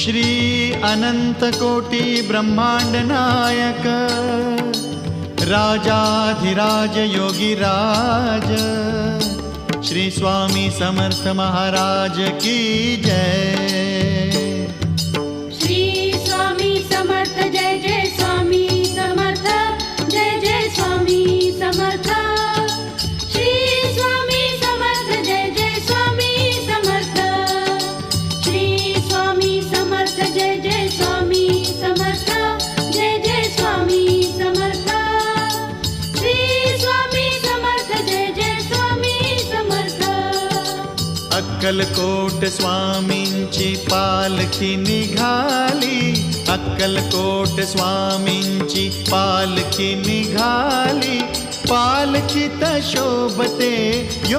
श्री अनंत कोटी ब्रह्मांड नायक राजाधिराज योगीराज श्री स्वामी समर्थ महाराज की जय। श्री स्वामी समर्थ जय जय स्वामी समर्थ जय जय स्वामी समर्थ। श्री स्वामी समर्थ जय जय स्वामी समर्थ। श्री स्वामी समर्थ जय जय स्वामी समर्थ जय जय स्वामी समर्थ। श्री स्वामी समर्थ जय जय स्वामी समर्थ। अक्कलकोट स्वामींची पालखी निघाली, अक्कलकोट स्वामींची पालखी निघाली, पालखीत शोभते